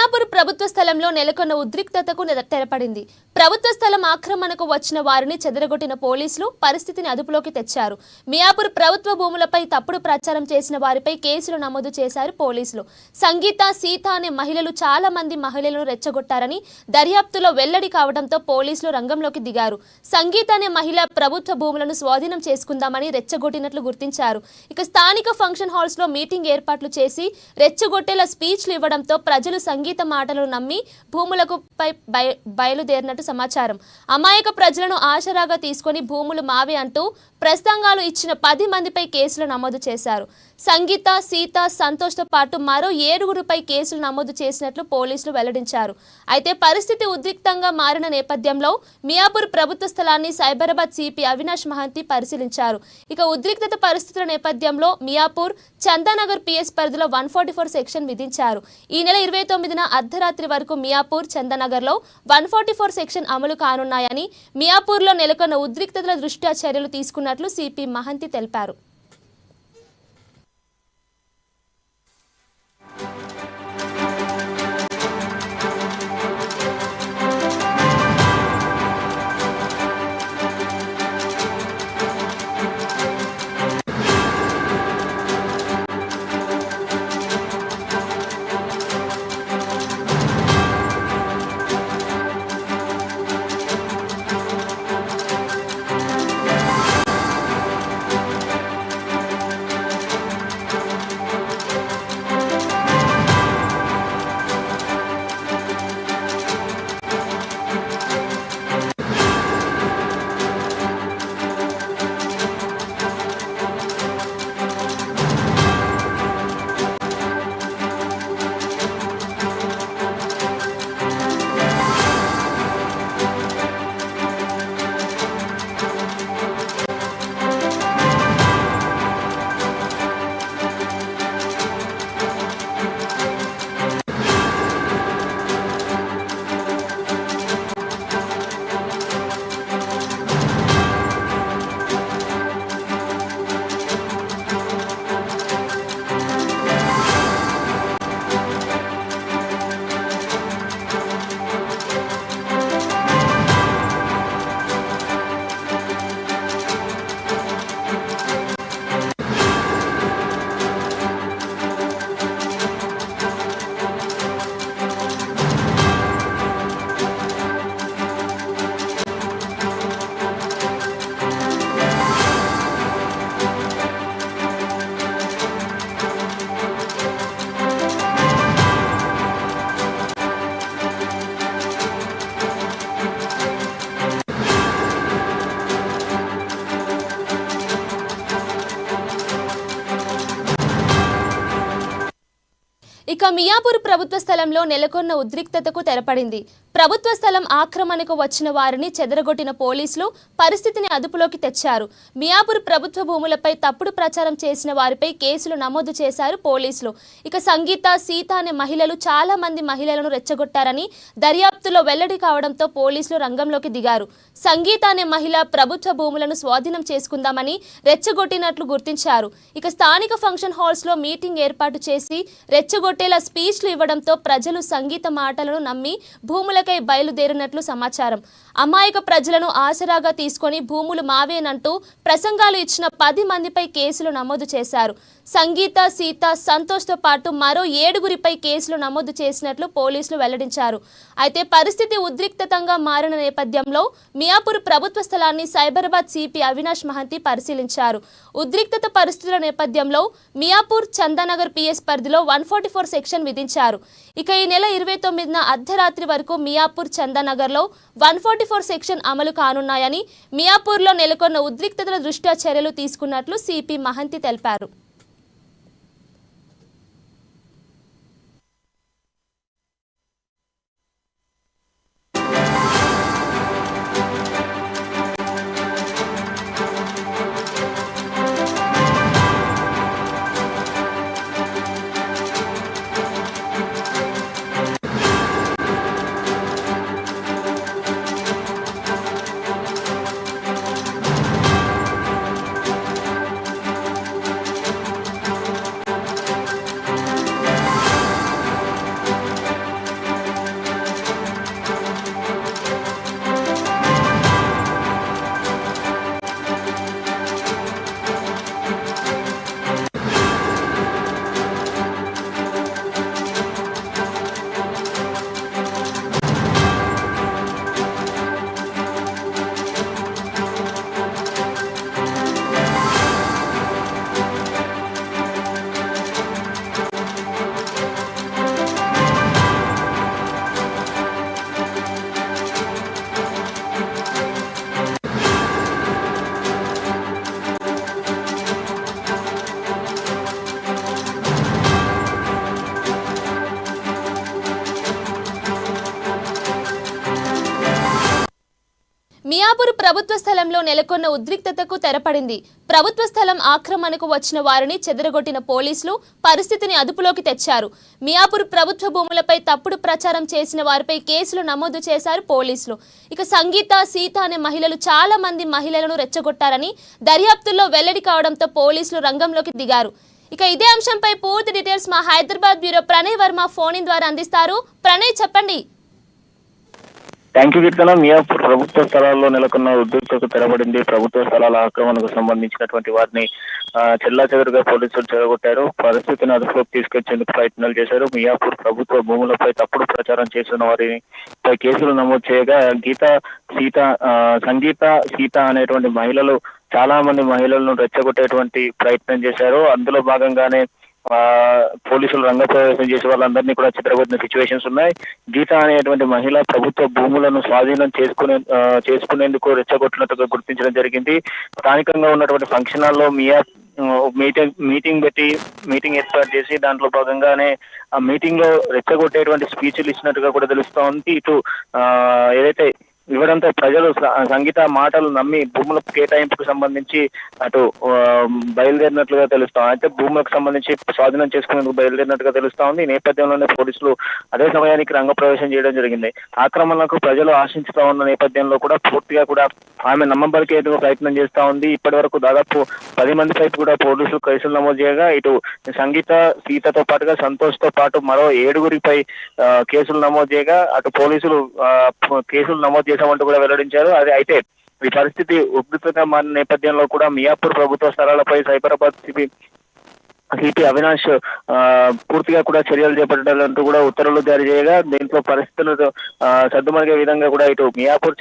మియాపూర్ ప్రభుత్వ స్థలంలో నెలకొన్న ఉద్రిక్తతకు తెరపడింది. ప్రభుత్వ స్థలం ఆక్రమణకు వచ్చిన వారిని చెదరగొట్టిన పోలీసులు పరిస్థితిని అదుపులోకి తెచ్చారు. మియాపూర్ ప్రభుత్వ భూములపై తప్పుడు ప్రచారం చేసిన వారిపై కేసులు నమోదు చేశారు పోలీసులు. సంగీత, సీత అనే మహిళలు చాలా మంది మహిళలను రెచ్చగొట్టారని దర్యాప్తులో వెల్లడి కావడంతో పోలీసులు రంగంలోకి దిగారు. సంగీత అనే మహిళ ప్రభుత్వ భూములను స్వాధీనం చేసుకుందామని రెచ్చగొట్టినట్లు గుర్తించారు. ఇక స్థానిక ఫంక్షన్ హాల్స్ లో మీటింగ్ ఏర్పాట్లు చేసి రెచ్చగొట్టేలా స్పీచ్లు ఇవ్వడంతో ప్రజలు సంగీత మాటలను నమ్మి భూములకు బయలుదేరినట్టు సమాచారం. అమాయక ప్రజలను ఆసరాగా తీసుకొని భూములు మావే అంటూ ప్రసంగాలు ఇచ్చిన 10 మందిపై కేసులు నమోదు చేశారు. సంగీత, సీత, సంతోష్తో పాటు మరో 7గురిపై కేసులు నమోదు చేసినట్లు పోలీసులు వెల్లడించారు. అయితే పరిస్థితి ఉద్రిక్తంగా మారిన నేపథ్యంలో మియాపూర్ ప్రభుత్వ స్థలాన్ని సైబరాబాద్ సిపి అవినాష్ మహంతి పరిశీలించారు. ఇక ఉద్రిక్తత పరిస్థితుల నేపథ్యంలో మియాపూర్ చందానగర్ పిఎస్ పరిధిలో 144 సెక్షన్ విధించారు. ఈ నెల 29న అర్ధరాత్రి వరకు మియాపూర్, చందానగర్లో 144 సెక్షన్ అమలు కానున్నాయని, మియాపూర్లో నెలకొన్న ఉద్రిక్తతల దృష్ట్యా చర్యలు తీసుకున్నట్లు సిపి మహంతి తెలిపారు. ఇక మియాపూర్ ప్రభుత్వ స్థలంలో నెలకొన్న ఉద్రిక్తతకు తెరపడింది. ప్రభుత్వ స్థలం ఆక్రమణకు వచ్చిన వారిని చెదరగొట్టిన పోలీసులు పరిస్థితిని అదుపులోకి తెచ్చారు. మియాపూర్ ప్రభుత్వ భూములపై తప్పుడు ప్రచారం చేసిన వారిపై కేసులు నమోదు చేశారు పోలీసులు. ఇక సంగీత, సీత అనే మహిళలు చాలా మంది మహిళలను రెచ్చగొట్టారని దర్యాప్తులో వెల్లడి కావడంతో పోలీసులు రంగంలోకి దిగారు. సంగీత అనే మహిళ ప్రభుత్వ భూములను స్వాధీనం చేసుకుందామని రెచ్చగొట్టినట్లు గుర్తించారు. ఇక స్థానిక ఫంక్షన్ హాల్స్ లో మీటింగ్ ఏర్పాటు చేసి రెచ్చగొట్టేలా స్పీచ్లు ఇవ్వడంతో ప్రజలు సంగీత మాటలను నమ్మి భూములకై బయలుదేరినట్లు సమాచారం. అమాయక ప్రజలను ఆసరాగా తీసుకొని భూములు మావేనంటూ ప్రసంగాలు ఇచ్చిన 10 మందిపై కేసులు నమోదు చేశారు. సంగీత, సీత, సంతోష్తో పాటు మరో 7గురిపై కేసులు నమోదు చేసినట్లు పోలీసులు వెల్లడించారు. అయితే పరిస్థితి ఉద్రిక్తంగా మారిన నేపథ్యంలో మియాపూర్ ప్రభుత్వ స్థలాన్ని సైబరాబాద్ సిపి అవినాష్ మహంతి పరిశీలించారు. ఉద్రిక్తత పరిస్థితుల నేపథ్యంలో మియాపూర్, చందానగర్ పిఎస్ పరిధిలో 144 సెక్షన్ విధించారు. ఇక ఈ నెల 29న అర్ధరాత్రి వరకు మియాపూర్, చందానగర్లో 144 సెక్షన్ అమలు కానున్నాయని, మియాపూర్లో నెలకొన్న ఉద్రిక్తతల దృష్ట్యా చర్యలు తీసుకున్నట్లు సిపి మహంతి తెలిపారు. మియాపూర్ ప్రభుత్వ స్థలంలో నెలకొన్న ఉద్రిక్తతకు తెరపడింది. ప్రభుత్వ స్థలం ఆక్రమణకు వచ్చిన వారిని చెదరగొట్టిన పోలీసులు పరిస్థితిని అదుపులోకి తెచ్చారు. మియాపూర్ ప్రభుత్వ భూములపై తప్పుడు ప్రచారం చేసిన వారిపై కేసులు నమోదు చేశారు పోలీసులు. ఇక సంగీత, సీత అనే మహిళలు చాలా మంది మహిళలను రెచ్చగొట్టారని దర్యాప్తుల్లో వెల్లడి కావడంతో పోలీసులు రంగంలోకి దిగారు. ఇక ఇదే అంశంపై పూర్తి డీటెయిల్స్ మా Hyderabad bureau Pranay Varma phone in ద్వారా అందిస్తారు. ప్రణయ్, చెప్పండి. థ్యాంక్ యూ కీర్తన. మియాపూర్ ప్రభుత్వ స్థలాల్లో నెలకొన్న ఉద్రిక్తతకు తెరపడింది. ప్రభుత్వ స్థలాల ఆక్రమణకు సంబంధించినటువంటి వారిని చెల్లాచెదురుగా పోలీసులు చెదగొట్టారు. పరిస్థితిని అదుపులోకి తీసుకొచ్చేందుకు ప్రయత్నాలు చేశారు. మియాపూర్ ప్రభుత్వ భూములపై తప్పుడు ప్రచారం చేస్తున్న వారిని కేసులు నమోదు చేయగా సంగీత, సీత అనేటువంటి మహిళలు చాలా మంది మహిళలను రెచ్చగొట్టేటువంటి ప్రయత్నం చేశారు. అందులో భాగంగానే పోలీసులు రంగప్రవేశం చేసి వాళ్ళందరినీ కూడా చిత్రగొట్టిన సిచ్యువేషన్స్ ఉన్నాయి. గీత అనేటువంటి మహిళ ప్రభుత్వ భూములను స్వాధీనం చేసుకునేందుకు రెచ్చగొట్టినట్టుగా గుర్తించడం జరిగింది. స్థానికంగా ఉన్నటువంటి ఫంక్షన్ హాల్లో మీటింగ్ ఏర్పాటు చేసి దాంట్లో భాగంగానే ఆ మీటింగ్ లో రెచ్చగొట్టేటువంటి స్పీచ్లు ఇచ్చినట్టుగా కూడా తెలుస్తోంది. ఇటు ఏదైతే ఇవ్వడంతో ప్రజలు సంగీత మాటలు నమ్మి భూముల కేటాయింపుకు సంబంధించి అటు బయలుదేరినట్లుగా తెలుస్తా అయితే భూములకు సంబంధించి స్వాధీనం చేసుకునేందుకు బయలుదేరినట్టుగా తెలుస్తా ఉంది. ఈ నేపథ్యంలోనే పోలీసులు అదే సమయానికి రంగప్రవేశం చేయడం జరిగింది. ఆక్రమణలకు ప్రజలు ఆశించుతా ఉన్న నేపథ్యంలో కూడా పూర్తిగా కూడా ఆమె నమ్మబలికేందుకు ప్రయత్నం చేస్తా ఉంది. ఇప్పటి వరకు దాదాపు 10 మంది పైపు కూడా పోలీసులు కేసులు నమోదు చేయగా ఇటు సంగీత, సీతతో పాటుగా సంతోష్ తో పాటు మరో 7గురిపై కేసులు నమోదు చేయగా అటు పోలీసులు కేసులు నమోదు చేశామంటూ కూడా వెల్లడించారు. అయితే ఈ పరిస్థితి ఉద్రిక్తంగా మారిన నేపథ్యంలో కూడా మియాపూర్ ప్రభుత్వ స్థలాలపై సైబరాబాద్ సిపి అవినాష్ పూర్తిగా కూడా చర్యలు చేపట్టాలంటూ కూడా ఉత్తర్వులు జారీ చేయగా దీంట్లో పరిస్థితులు సర్దుమణిగే విధంగా కూడా ఇటు మియాపూర్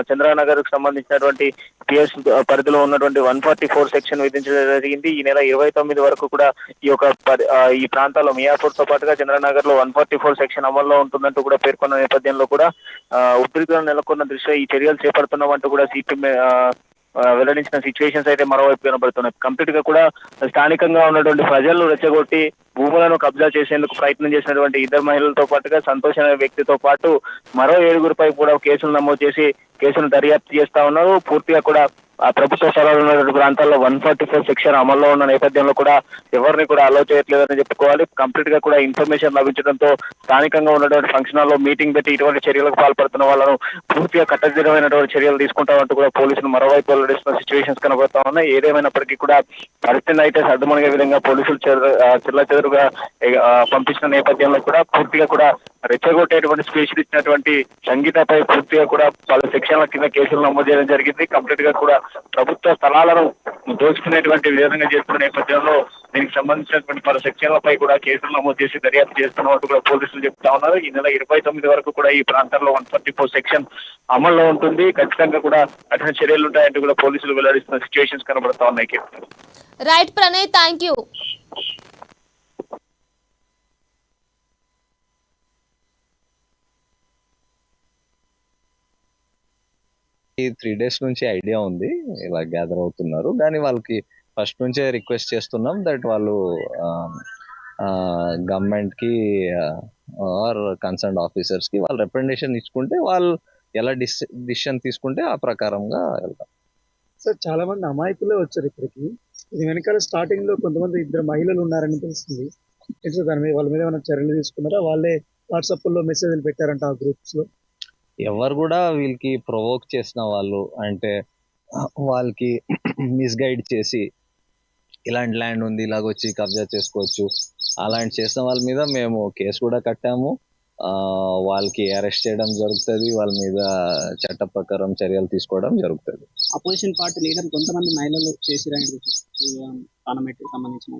చంద్రనగర్ కు సంబంధించినటువంటి పిఎస్ పరిధిలో ఉన్నటువంటి 144 సెక్షన్ విధించడం జరిగింది. ఈ నెల 29 వరకు కూడా ఈ ప్రాంతాల్లో మియాపూర్ తో పాటుగా చంద్రనగర్ లో 144 సెక్షన్ అమల్లో ఉంటుందంటూ కూడా పేర్కొన్న నేపథ్యంలో కూడా ఉద్రిక్తత నెలకొన్న దృష్ట్యా ఈ చర్యలు చేపడుతున్నామంటూ కూడా సిపి వెల్లడించిన సిచ్యువేషన్స్ అయితే మరోవైపు కనబడుతున్నాయి. కంప్లీట్ గా కూడా స్థానికంగా ఉన్నటువంటి ప్రజలను రెచ్చగొట్టి భూములను కబ్జా చేసేందుకు ప్రయత్నం చేసినటువంటి 2 మహిళలతో పాటుగా సంతోష్ అనే వ్యక్తితో పాటు మరో 7గురిపై కూడా కేసులు నమోదు చేసి కేసును దర్యాప్తు చేస్తా ఉన్నారు. పూర్తిగా కూడా ఆ ప్రభుత్వ స్థలాలు ఉన్నటువంటి ప్రాంతాల్లో 144 సెక్షన్ అమల్లో ఉన్న నేపథ్యంలో కూడా ఎవరిని కూడా అలో చేయట్లేదని చెప్పుకోవాలి. కంప్లీట్ గా కూడా ఇన్ఫర్మేషన్ లభించడంతో స్థానికంగా ఉన్నటువంటి ఫంక్షన్ హాల్లో మీటింగ్ పెట్టి ఇటువంటి చర్యలకు పాల్పడుతున్న వాళ్ళను పూర్తిగా కట్టదిట్టమైనటువంటి చర్యలు తీసుకుంటామంటూ కూడా పోలీసులు మరోవైపు వెల్లడిస్తున్న సిచ్యువేషన్స్ కనబడతా ఉన్నాయి. ఏదేమైనప్పటికీ కూడా పరిస్థితిని అయితే సర్దుమణిగే విధంగా పోలీసులు చెల్లాచెదురుగా పంపించిన నేపథ్యంలో కూడా పూర్తిగా కూడా రెచ్చగొట్టేటువంటి స్పీచ్లు ఇచ్చినటువంటి సంగీతపై పూర్తిగా కూడా పలు సెక్షన్ల కింద కేసులు నమోదు చేయడం జరిగింది. కంప్లీట్ గా కూడా ప్రభుత్వ స్థలాలను దోచుకునేటువంటి విధంగా చేస్తున్న నేపథ్యంలో దీనికి సంబంధించినటువంటి పలు సెక్షన్లపై కూడా కేసులు నమోదు చేసి దర్యాప్తు చేస్తున్నట్టు కూడా పోలీసులు చెప్తా ఉన్నారు. ఈ నెల 29 వరకు కూడా ఈ ప్రాంతంలో 144 సెక్షన్ అమల్లో ఉంటుంది. ఖచ్చితంగా కూడా కఠిన చర్యలు ఉంటాయంటూ కూడా పోలీసులు వెల్లడిస్తున్న సిచ్యువేషన్స్ కనబడతా ఉన్నాయి. Right Pranay, thank you. ఈ 3 days నుంచి ఐడియా ఉంది ఇలా గ్యాదర్ అవుతున్నారు, కానీ వాళ్ళకి ఫస్ట్ నుంచే రిక్వెస్ట్ చేస్తున్నాం దట్ వాళ్ళు గవర్నమెంట్ కి ఆర్ కన్సర్న్ ఆఫీసర్స్ కి వాళ్ళు రిప్రజెంటేషన్ ఇచ్చుకుంటే వాళ్ళు ఎలా డిసిషన్ తీసుకుంటే ఆ ప్రకారంగా వెళ్తాం. సార్, చాలా మంది అమాయకులే వచ్చారు ఇక్కడికి. ఇది వెనకాల స్టార్టింగ్ లో కొంతమంది 2 మహిళలు ఉన్నారని తెలుస్తుంది. దాని మీద వాళ్ళ మీద ఏమైనా చర్యలు తీసుకున్నారా? వాళ్ళే వాట్సాప్ లో మెసేజ్లు పెట్టారంట ఆ గ్రూప్స్ లో. ఎవరు కూడా వీళ్ళకి ప్రొవోక్ చేసిన వాళ్ళు అంటే వాళ్ళకి మిస్గైడ్ చేసి ఇలాంటి ల్యాండ్ ఉంది ఇలాగొచ్చి కబ్జా చేసుకోవచ్చు అలాంటి చేసిన వాళ్ళ మీద మేము కేసు కూడా కట్టాము. వాళ్ళకి అరెస్ట్ చేయడం జరుగుతుంది, వాళ్ళ మీద చట్ట ప్రకారం చర్యలు తీసుకోవడం జరుగుతుంది. అపోజిషన్ పార్టీ లీడర్ కొంతమంది మహిళలు చేసిరని పార్లమెంట్ సంబంధించిన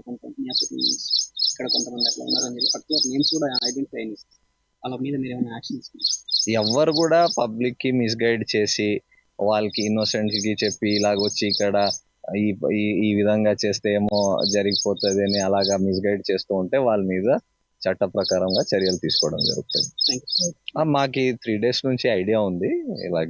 ఇక్కడ కొంతమంది అట్లా ఉన్నారని చెప్పి పర్టికులర్ నేమ్స్ కూడా ఐడెంటిఫై అయినాయి. వాళ్ళ మీద మీరు ఏమైనా యాక్షన్ ఎవరు కూడా పబ్లిక్ కి మిస్గైడ్ చేసి వాళ్ళకి ఇన్నోసెంట్ కి చెప్పి ఇలాగొచ్చి ఇక్కడ ఈ విధంగా చేస్తే ఏమో జరిగిపోతుంది అని అలాగా మిస్గైడ్ చేస్తూ ఉంటే వాళ్ళ మీద చట్ట ప్రకారంగా చర్యలు తీసుకోవడం జరుగుతుంది. మాకు 3 days నుంచి ఐడియా ఉంది ఇలా